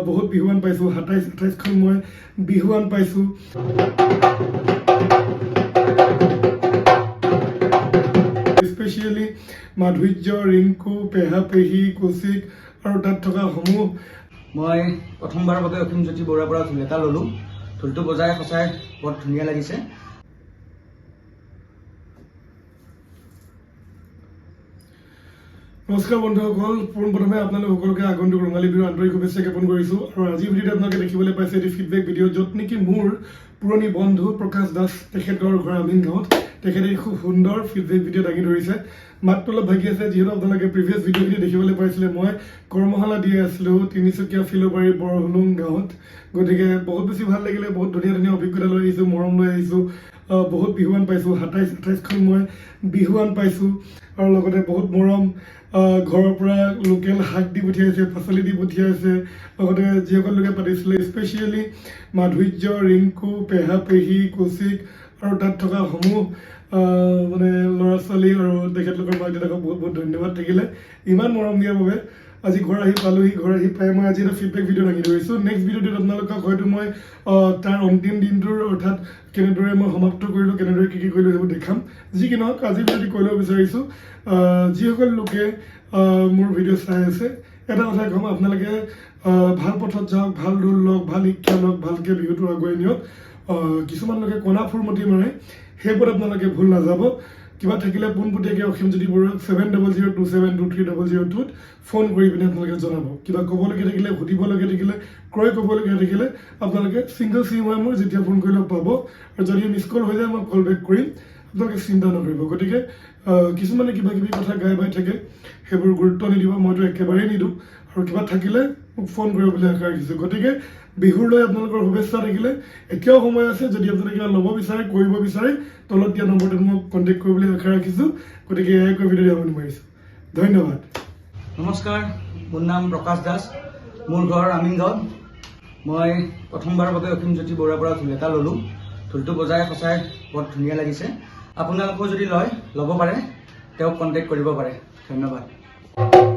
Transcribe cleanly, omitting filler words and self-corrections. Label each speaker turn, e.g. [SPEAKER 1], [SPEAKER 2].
[SPEAKER 1] বহুত বিহুৱান পাইছোঁ 27-28খন মই বিহুৱান পাইছোঁ স্পেচিয়েলি মাধুৰ্য ৰিংকু পেহা পেহী কৌশিক আৰু তাত থকা সমূহ
[SPEAKER 2] মই প্ৰথমবাৰৰ বাবে অসীমজ্যোতি বৰুৱাৰ পৰা ঢোল এটা ল'লোঁ ঢোলটো বজাই সঁচাই বৰ ধুনীয়া লাগিছে
[SPEAKER 1] নমস্কাৰ বন্ধুসকল পোনপ্ৰথমে আপোনালোক সকলোকে আগন্তুক ৰঙালী বিহুৰ আন্তৰিক শুভেচ্ছা জ্ঞাপন কৰিছোঁ আৰু আজিৰ ভিডিঅ'ত আপোনালোকে দেখিবলৈ পাইছে এটি ফিডবেক ভিডিঅ' য'ত নেকি মোৰ পুৰণি বন্ধু প্ৰকাশ দাস তেখেতৰ ঘৰ আমিন গাঁৱত তেখেতে খুব সুন্দৰ ফিডবেক ভিডিঅ' দাঙি ধৰিছে মাত্ৰ অলপ ভাগি আছে যিহেতু আপোনালোকে প্ৰিভিয়াছ ভিডিঅ'খিনি দেখিবলৈ পাইছিলে মই কৰ্মশালা দি আছিলোঁ তিনিচুকীয়া ফিলবাৰী বৰহুলুং গাঁৱত গতিকে বহুত বেছি ভাল লাগিলে বহুত ধুনীয়া ধুনীয়া অভিজ্ঞতা লৈ আহিছোঁ মৰম লৈ আহিছোঁ বহুত বিহুৱান পাইছোঁ 27-28খন মই বিহুৱান পাইছোঁ আৰু লগতে বহুত মৰম ঘৰৰ পৰা লোকেল শাক দি পঠিয়াইছে পাচলি দি পঠিয়াইছে লগতে যিসকল লোকে পাতিছিলে স্পেচিয়েলি মাধুৰ্য ৰিংকু পেহা পেহী কৌশিক আৰু তাত থকা সমূহ মানে ল'ৰা ছোৱালী আৰু তেখেতলোকৰ মাক দেউতাকক বহুত বহুত ধন্যবাদ থাকিলে ইমান মৰম দিয়াৰ বাবে আজি ঘৰ আহি পালোহি ঘৰ আহি পাই মই আজি এটা ফিডবেক ভিডিঅ' দাঙি ধৰিছোঁ নেক্সট ভিডিঅ'টোত আপোনালোকক হয়তো মই তাৰ অন্তিম দিনটোৰ অৰ্থাৎ কেনেদৰে মই সমাপ্ত কৰিলোঁ কেনেদৰে কি কৰিলোঁ সেইবোৰ দেখাম যি কি নহওক আজি ভিডিঅ'টি কৈ ল'ব বিচাৰিছোঁ যিসকল লোকে মোৰ ভিডিঅ' চাই আছে এটা কথা ক'ম আপোনালোকে ভাল পথত যাওক ভাল ঢোল লওক ভাল শিক্ষা লওক ভালকৈ বিহুটো আগুৱাই নিয়ক কিছুমান লোকে কণা ফুৰমতি মাৰে সেইবোৰত আপোনালোকে ভুল নাযাব কিবা থাকিলে পোনপটীয়াকৈ অসীমজ্যোতি বৰুৱাক 7002723002ত ফোন কৰি পিনে আপোনালোকে জনাব কিবা ক'বলগীয়া থাকিলে সুধিবলগীয়া থাকিলে ক্ৰয় ক'বলগীয়া থাকিলে আপোনালোকে ছিংগল চিম হয় মোৰ যেতিয়া ফোন কৰিলেও পাব আৰু যদি মিছ কল হৈ যায় মই কল বেক কৰিম আপোনালোকে চিন্তা নকৰিব গতিকে কিছুমানে কিবা কিবি কথা গাই বাই থাকে সেইবোৰ গুৰুত্ব নিদিব মইতো একেবাৰেই নিদিওঁ আৰু কিবা থাকিলে মোক ফোন কৰিব বুলি আশা ৰাখিছোঁ গতিকে বিহুৰ লৈ আপোনালোকৰ শুভেচ্ছা থাকিলে এতিয়াও সময় আছে যদি আপোনালোকে কিবা ল'ব বিচাৰে কৰিব বিচাৰে তলত দিয়া নম্বৰটোত মোক কণ্টেক্ট কৰিবলৈ আশা ৰাখিছোঁ গতিকে এয়াকৈ ভিডিঅ'টো সামৰণি মাৰিছোঁ ধন্যবাদ
[SPEAKER 2] নমস্কাৰ মোৰ নাম প্ৰকাশ দাস মোৰ ঘৰ আমিন গাঁৱত মই প্ৰথমবাৰৰ বাবে অসীমজ্যোতি বৰুৱাৰ পৰা ঢোল এটা ল'লোঁ ঢোলটো বজাই সঁচাই বৰ ধুনীয়া লাগিছে আপোনালোকেও যদি লয় ল'ব পাৰে তেওঁক কণ্টেক্ট কৰিব পাৰে ধন্যবাদ